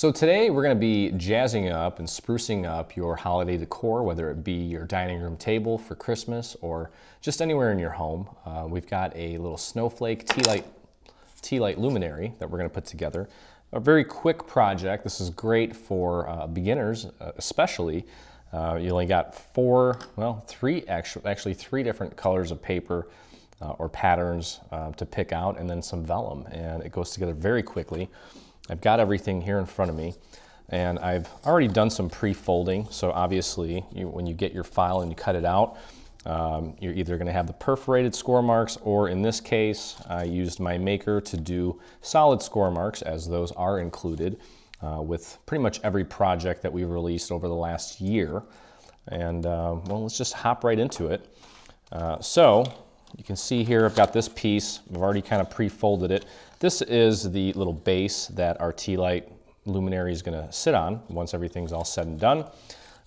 So today we're going to be jazzing up and sprucing up your holiday decor, whether it be your dining room table for Christmas or just anywhere in your home. We've got a little Snowflake Tealight luminary that we're going to put together. A very quick project. This is great for beginners, especially. You only got three different colors of paper or patterns to pick out, and then some vellum, and it goes together very quickly. I've got everything here in front of me, and I've already done some pre-folding. So obviously, when you get your file and you cut it out, you're either going to have the perforated score marks, or in this case, I used my maker to do solid score marks, as those are included with pretty much every project that we've released over the last year. And well, let's just hop right into it. So you can see here, I've got this piece. I've already kind of pre-folded it. This is the little base that our Tealight luminary is going to sit on once everything's all said and done.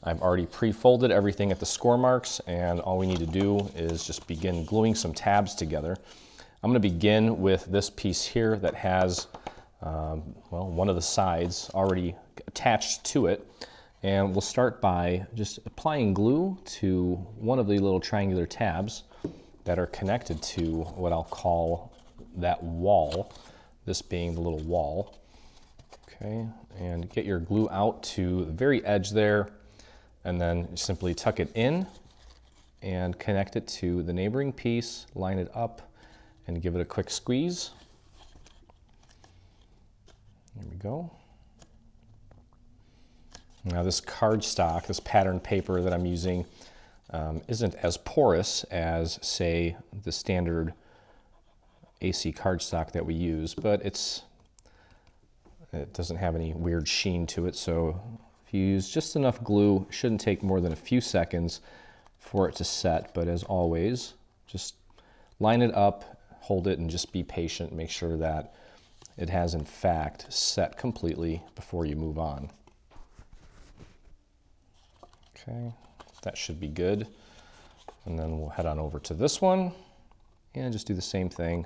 I've already pre-folded everything at the score marks, and all we need to do is just begin gluing some tabs together. I'm going to begin with this piece here that has one of the sides already attached to it, and we'll start by just applying glue to one of the little triangular tabs that are connected to what I'll call that wall, this being the little wall. Okay, and get your glue out to the very edge there, and then simply tuck it in and connect it to the neighboring piece, line it up, and give it a quick squeeze. There we go. Now this cardstock, this pattern paper that I'm using, isn't as porous as, say, the standard AC cardstock that we use, but it doesn't have any weird sheen to it. So if you use just enough glue, it shouldn't take more than a few seconds for it to set. But as always, just line it up, hold it, and just be patient. Make sure that it has in fact set completely before you move on. Okay, that should be good. And then we'll head on over to this one and just do the same thing.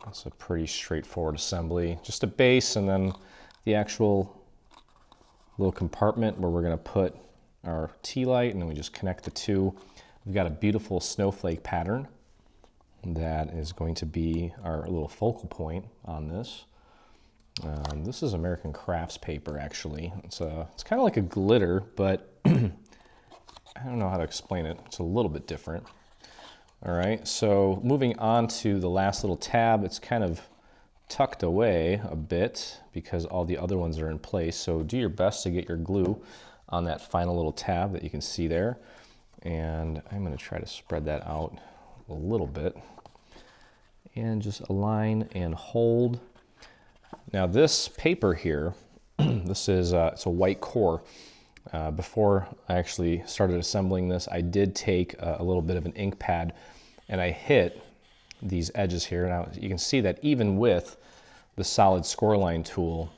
It's a pretty straightforward assembly. Just a base, and then the actual little compartment where we're going to put our Tealight, and then we just connect the two. We've got a beautiful snowflake pattern that is going to be our little focal point on this. This is American Crafts paper, actually. It's kind of like a glitter, but I don't know how to explain it. It's a little bit different. All right, so moving on to the last little tab, it's kind of tucked away a bit because all the other ones are in place. So do your best to get your glue on that final little tab that you can see there. And I'm going to try to spread that out a little bit. And just align and hold. Now this paper here, this is it's a white core. Before I actually started assembling this, I did take a little bit of an ink pad and I hit these edges here. Now you can see that even with the solid score line tool,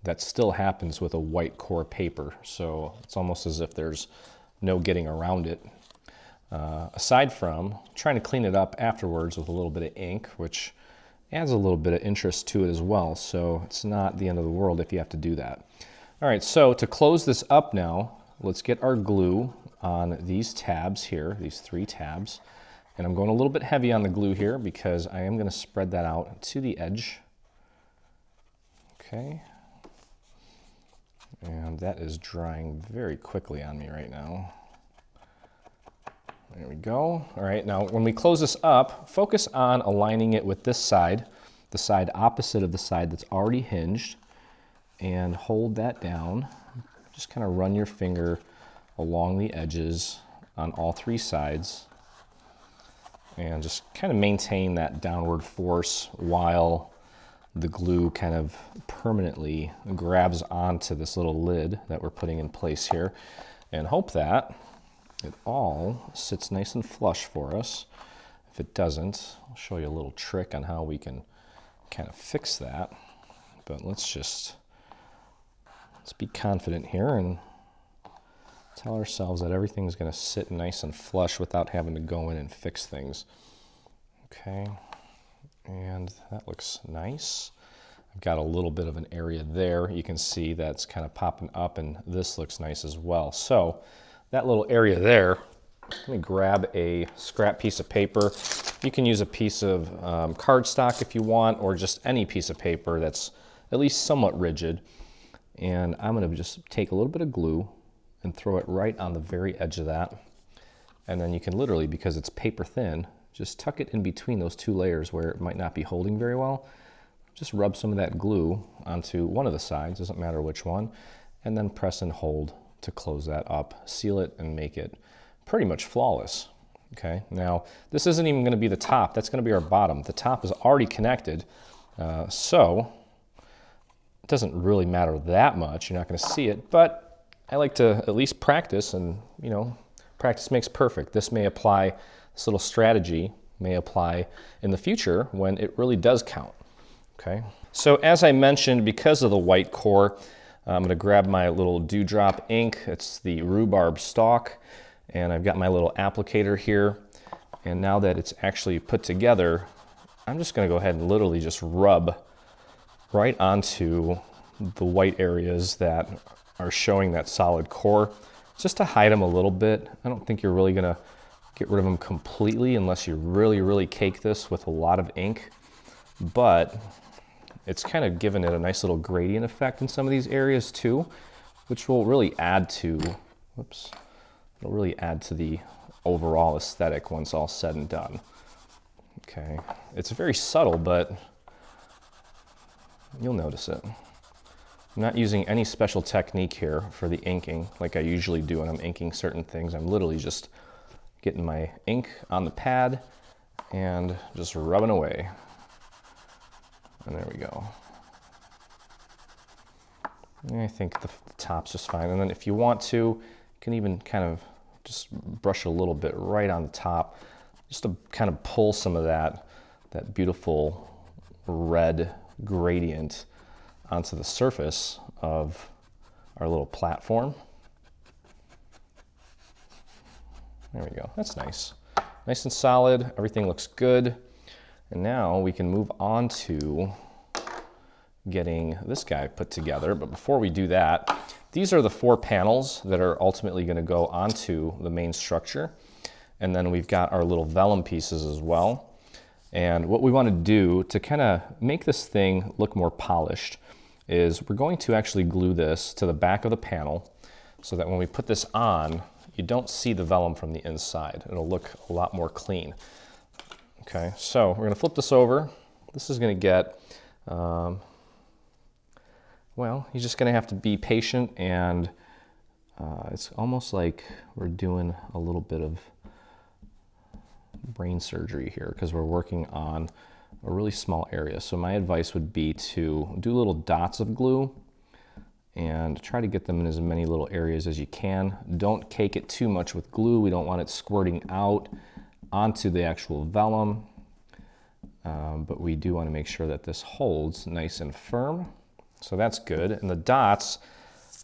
that still happens with a white core paper. So it's almost as if there's no getting around it. Aside from trying to clean it up afterwards with a little bit of ink, which adds a little bit of interest to it as well. So it's not the end of the world if you have to do that. All right, so to close this up now, let's get our glue on these tabs here, these three tabs. And I'm going a little bit heavy on the glue here because I am going to spread that out to the edge. Okay. And that is drying very quickly on me right now. There we go. All right, now when we close this up, focus on aligning it with this side, the side opposite of the side that's already hinged, and hold that down. Just kind of run your finger along the edges on all three sides and just kind of maintain that downward force while the glue kind of permanently grabs onto this little lid that we're putting in place here, and hope that it all sits nice and flush for us. If it doesn't, I'll show you a little trick on how we can kind of fix that. But let's be confident here and tell ourselves that everything's going to sit nice and flush without having to go in and fix things. Okay, And that looks nice. I've got a little bit of an area there. You can see that's kind of popping up, and this looks nice as well. So that little area there, let me grab a scrap piece of paper. You can use a piece of cardstock if you want, or just any piece of paper that's at least somewhat rigid. And I'm gonna just take a little bit of glue and throw it right on the very edge of that. And then you can literally, because it's paper thin, just tuck it in between those two layers where it might not be holding very well. Just rub some of that glue onto one of the sides, doesn't matter which one, and then press and hold to close that up, seal it, and make it pretty much flawless. Okay, now this isn't even going to be the top, that's going to be our bottom. The top is already connected, so it doesn't really matter that much. You're not going to see it, but I like to at least practice, and you know, practice makes perfect. This may apply, this little strategy may apply in the future when it really does count. Okay, so as I mentioned, because of the white core, I'm going to grab my little dewdrop ink. It's the rhubarb stalk, and I've got my little applicator here. And now that it's actually put together, I'm just going to go ahead and literally just rub right onto the white areas that are showing that solid core, just to hide them a little bit. I don't think you're really going to get rid of them completely unless you really cake this with a lot of ink, but it's kind of given it a nice little gradient effect in some of these areas too, which will really add to, whoops, it'll really add to the overall aesthetic once all said and done. Okay, it's very subtle, but you'll notice it. I'm not using any special technique here for the inking like I usually do when I'm inking certain things. I'm literally just getting my ink on the pad and just rubbing away. And there we go. And I think the top's just fine. And then if you want to, you can even kind of just brush a little bit right on the top, just to kind of pull some of that beautiful red gradient onto the surface of our little platform. There we go, that's nice. Nice and solid, everything looks good. And now we can move on to getting this guy put together. But before we do that, these are the 4 panels that are ultimately going to go onto the main structure. And then we've got our little vellum pieces as well. And what we want to do to kind of make this thing look more polished is we're going to actually glue this to the back of the panel so that when we put this on, you don't see the vellum from the inside. It'll look a lot more clean. Okay, so we're going to flip this over. This is going to get, well, you're just going to have to be patient, and it's almost like we're doing a little bit of brain surgery here because we're working on a really small area. So my advice would be to do little dots of glue and try to get them in as many little areas as you can. Don't cake it too much with glue. We don't want it squirting out onto the actual vellum, but we do want to make sure that this holds nice and firm. So that's good. And the dots,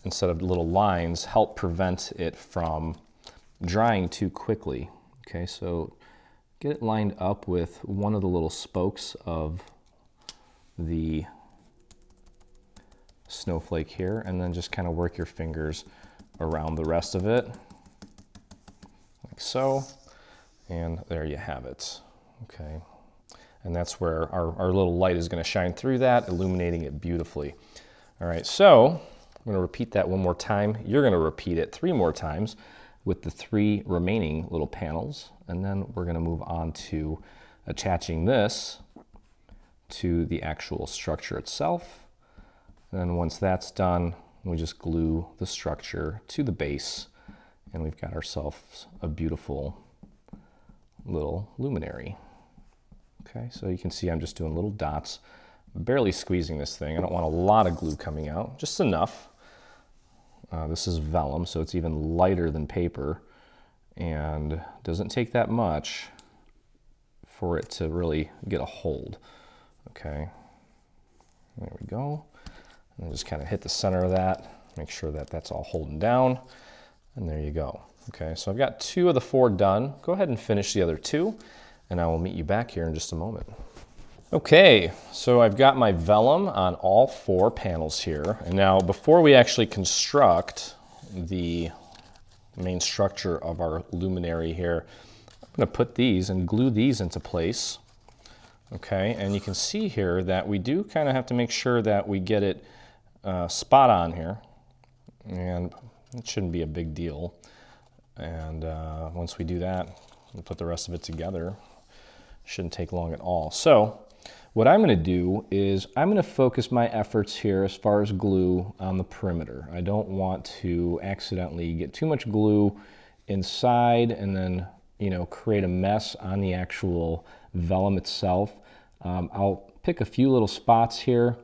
instead of little lines, help prevent it from drying too quickly. Okay, so get it lined up with one of the little spokes of the snowflake here, and then just kind of work your fingers around the rest of it, like so. And there you have it, okay? And that's where our little light is gonna shine through that, illuminating it beautifully. All right, so I'm gonna repeat that one more time. You're gonna repeat it 3 more times with the 3 remaining little panels, and then we're gonna move on to attaching this to the actual structure itself. And then once that's done, we just glue the structure to the base, and we've got ourselves a beautiful little luminary. Okay, so you can see I'm just doing little dots, barely squeezing this thing. I don't want a lot of glue coming out, just enough. This is vellum, so it's even lighter than paper, and doesn't take that much for it to really get a hold. Okay, there we go. And just kind of hit the center of that, make sure that that's all holding down, and there you go. Okay, so I've got 2 of the 4 done. Go ahead and finish the other 2, and I will meet you back here in just a moment. Okay, so I've got my vellum on all 4 panels here. And now before we actually construct the main structure of our luminary here, I'm going to put these and glue these into place. Okay, and you can see here that we do kind of have to make sure that we get it spot on here. And it shouldn't be a big deal. And once we do that, we'll put the rest of it together. Shouldn't take long at all. So what I'm going to do is I'm going to focus my efforts here as far as glue on the perimeter. I don't want to accidentally get too much glue inside and then, you know, create a mess on the actual vellum itself. I'll pick a few little spots here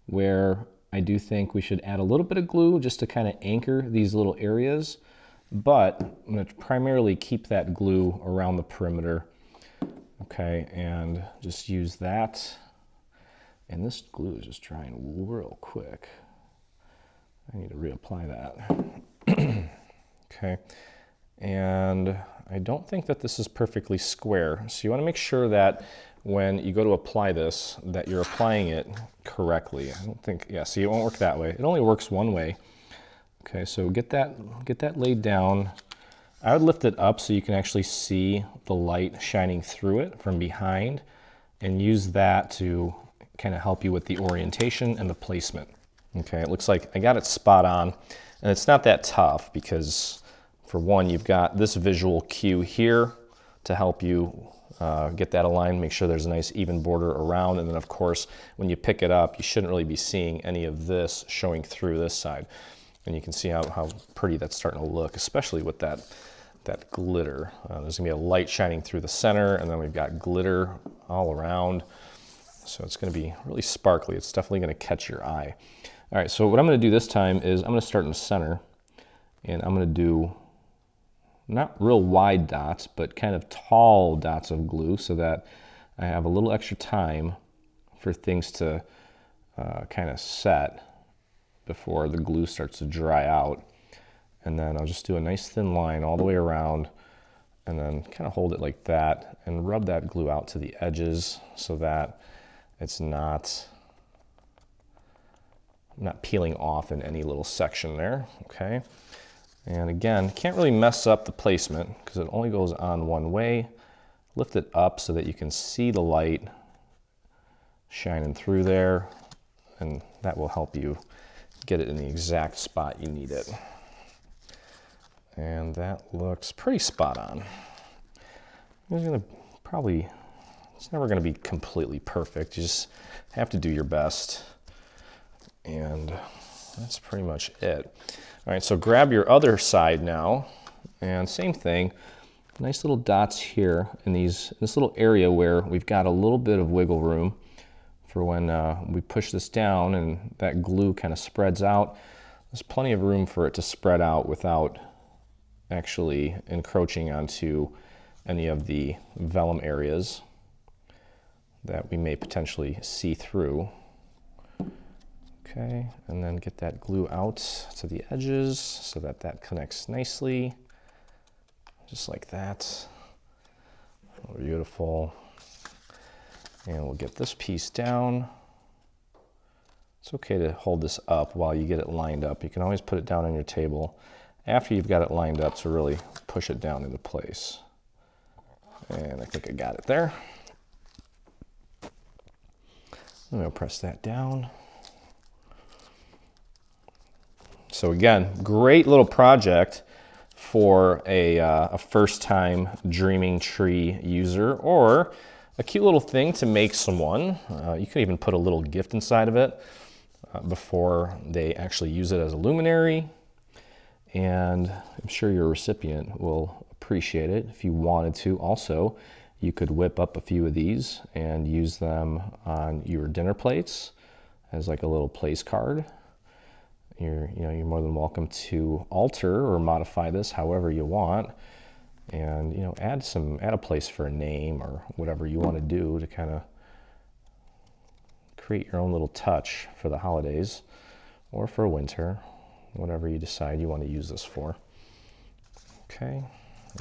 where I do think we should add a little bit of glue just to kind of anchor these little areas, but I'm going to primarily keep that glue around the perimeter. Okay, and just use that. And this glue is just drying real quick. I need to reapply that. Okay, and I don't think that this is perfectly square. So you want to make sure that when you go to apply this, that you're applying it correctly. I don't think, yeah, see, it won't work that way. It only works one way. Okay, so get that laid down. I would lift it up so you can actually see the light shining through it from behind, and use that to kind of help you with the orientation and the placement. Okay, it looks like I got it spot on, and it's not that tough because, for one, you've got this visual cue here to help you get that aligned, make sure there's a nice even border around, and then of course when you pick it up you shouldn't really be seeing any of this showing through this side. And you can see how pretty that's starting to look, especially with that glitter. There's gonna be a light shining through the center, and then we've got glitter all around. So it's gonna be really sparkly. It's definitely gonna catch your eye. All right, so what I'm gonna do this time is I'm gonna start in the center, and I'm gonna do not real wide dots, but kind of tall dots of glue so that I have a little extra time for things to kind of set before the glue starts to dry out. And then I'll just do a nice thin line all the way around, and then kind of hold it like that and rub that glue out to the edges so that it's not peeling off in any little section there. Okay, and again, can't really mess up the placement because it only goes on one way. Lift it up so that you can see the light shining through there, and that will help you get it in the exact spot you need it. And that looks pretty spot on. It's never gonna be completely perfect. You just have to do your best. And that's pretty much it. All right, so grab your other side now, and same thing. Nice little dots here in this little area where we've got a little bit of wiggle room for when we push this down and that glue kind of spreads out. There's plenty of room for it to spread out without actually encroaching onto any of the vellum areas that we may potentially see through. Okay, and then get that glue out to the edges so that that connects nicely, just like that. Oh, beautiful. And we'll get this piece down. It's okay to hold this up while you get it lined up. You can always put it down on your table after you've got it lined up to really push it down into place. And I think I got it there. I'm gonna press that down. So again, great little project for a first-time dreaming tree user, or a cute little thing to make someone. You can even put a little gift inside of it before they actually use it as a luminary. And I'm sure your recipient will appreciate it. If you wanted to also, you could whip up a few of these and use them on your dinner plates as like a little place card. You're more than welcome to alter or modify this however you want, and add a place for a name or whatever you want to do to kind of create your own little touch for the holidays or for winter, whatever you decide you want to use this for. Okay,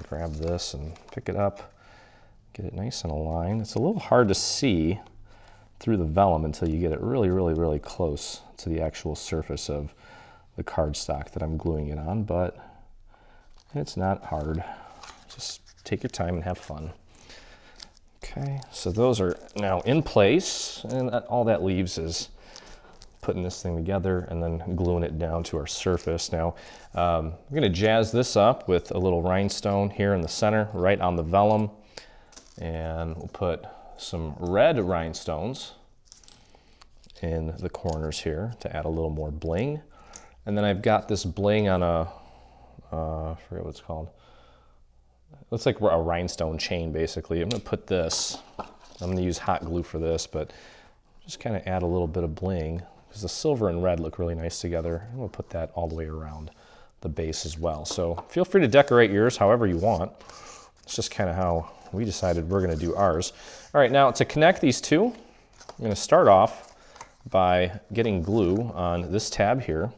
grab this and pick it up, get it nice and aligned. It's a little hard to see through the vellum until you get it really, really, really close to the actual surface of the cardstock that I'm gluing it on, but it's not hard. Just take your time and have fun. Okay, so those are now in place, and all that leaves is putting this thing together and then gluing it down to our surface. Now, we're gonna jazz this up with a little rhinestone here in the center, right on the vellum, and we'll put some red rhinestones in the corners here to add a little more bling. And then I've got this bling on a, I forget what it's called. Looks like a rhinestone chain, basically. I'm gonna put this, I'm gonna use hot glue for this, but just kind of add a little bit of bling because the silver and red look really nice together. And we'll put that all the way around the base as well. So feel free to decorate yours however you want. It's just kind of how we decided we're gonna do ours. All right, now to connect these two, I'm gonna start off by getting glue on this tab here.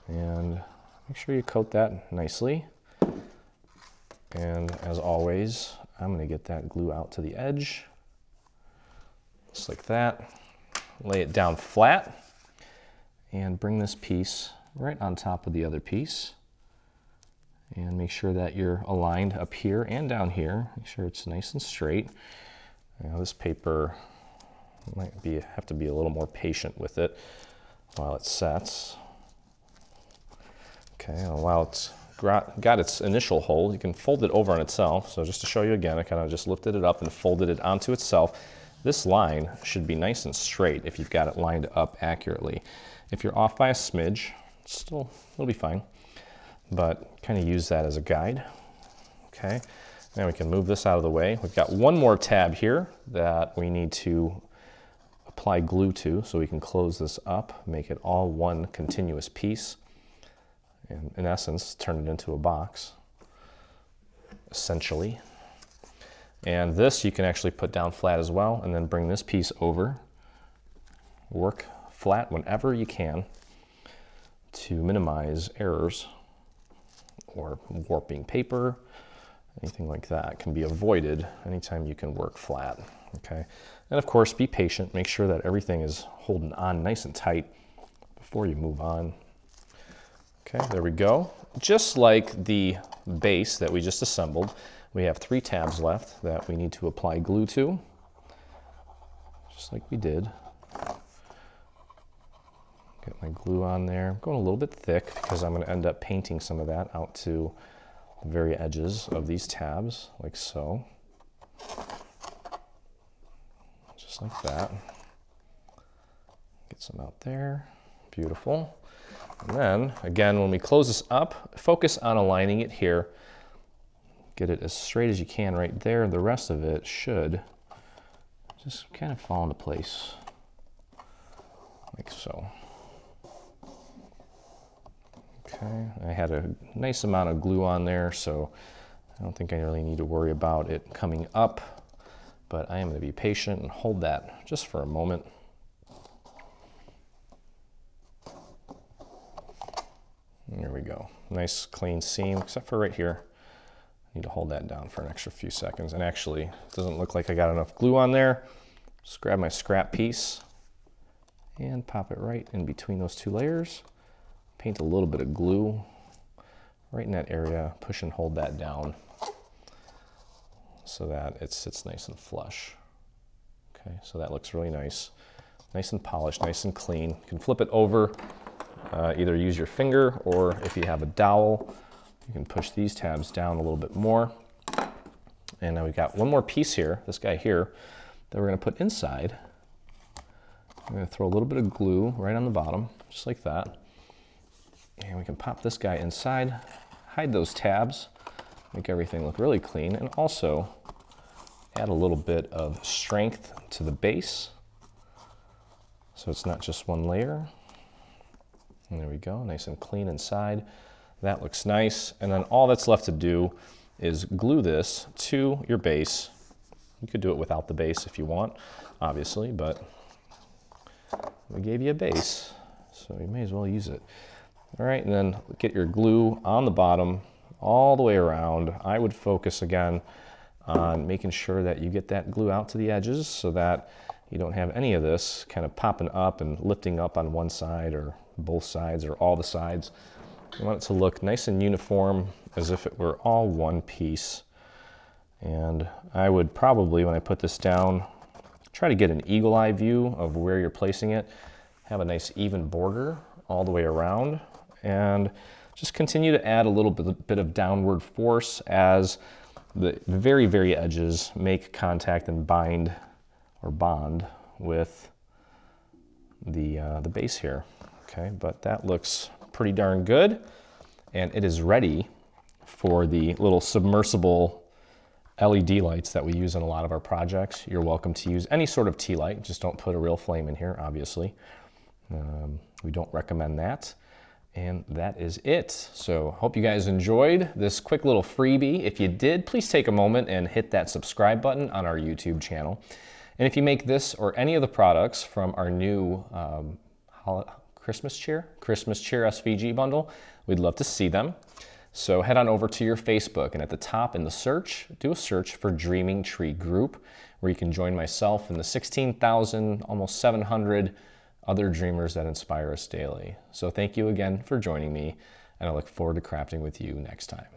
And make sure you coat that nicely. And as always, I'm going to get that glue out to the edge, just like that. Lay it down flat and bring this piece right on top of the other piece. And make sure that you're aligned up here and down here. Make sure it's nice and straight. Now this paper might have to be a little more patient with it while it sets. Okay, and while it's got its initial hold, you can fold it over on itself. So just to show you again, I kind of just lifted it up and folded it onto itself. This line should be nice and straight if you've got it lined up accurately. If you're off by a smidge, it'll be fine, but kind of use that as a guide. Okay, now we can move this out of the way. We've got one more tab here that we need to apply glue to, so we can close this up, make it all one continuous piece. And in essence, turn it into a box, essentially. And this you can actually put down flat as well, and then bring this piece over. Work flat whenever you can to minimize errors or warping paper. Anything like that can be avoided anytime you can work flat, okay? And of course, be patient. Make sure that everything is holding on nice and tight before you move on. Okay, there we go. Just like the base that we just assembled, we have 3 tabs left that we need to apply glue to, just like we did. Get my glue on there. I'm going a little bit thick because I'm going to end up painting some of that out to the very edges of these tabs, like so. Just like that. Get some out there. Beautiful. And then, again, when we close this up, focus on aligning it here. Get it as straight as you can right there. The rest of it should just kind of fall into place, like so. Okay, I had a nice amount of glue on there, so I don't think I really need to worry about it coming up, but I am going to be patient and hold that just for a moment. There we go. Nice clean seam, except for right here. I need to hold that down for an extra few seconds. And actually, it doesn't look like I got enough glue on there. Just grab my scrap piece and pop it right in between those 2 layers. Paint a little bit of glue right in that area. Push and hold that down so that it sits nice and flush. Okay, so that looks really nice. Nice and polished, nice and clean. You can flip it over. Either use your finger, or if you have a dowel, you can push these tabs down a little bit more. And now we've got one more piece here, this guy here, that we're going to put inside. I'm going to throw a little bit of glue right on the bottom, just like that. And we can pop this guy inside, hide those tabs, make everything look really clean, and also add a little bit of strength to the base, so it's not just one layer. And there we go, nice and clean inside. That looks nice. And then all that's left to do is glue this to your base. You could do it without the base if you want, obviously, but we gave you a base, so you may as well use it. All right, and then get your glue on the bottom all the way around. I would focus again on making sure that you get that glue out to the edges so that you don't have any of this kind of popping up and lifting up on one side or both sides or all the sides. You want it to look nice and uniform as if it were all one piece. And I would probably, when I put this down, try to get an eagle eye view of where you're placing it. Have a nice even border all the way around, and just continue to add a little bit of downward force as the very, very edges make contact and bind or bond with the base here. Okay, but that looks pretty darn good, and it is ready for the little submersible LED lights that we use in a lot of our projects. You're welcome to use any sort of Tealight, just don't put a real flame in here, obviously. We don't recommend that. And that is it. So hope you guys enjoyed this quick little freebie. If you did, please take a moment and hit that subscribe button on our YouTube channel. And if you make this or any of the products from our new Christmas cheer SVG bundle, we'd love to see them. So head on over to your Facebook, and at the top in the search, do a search for Dreaming Tree Group, where you can join myself and the 16,000, almost 700 other dreamers that inspire us daily. So thank you again for joining me, and I look forward to crafting with you next time.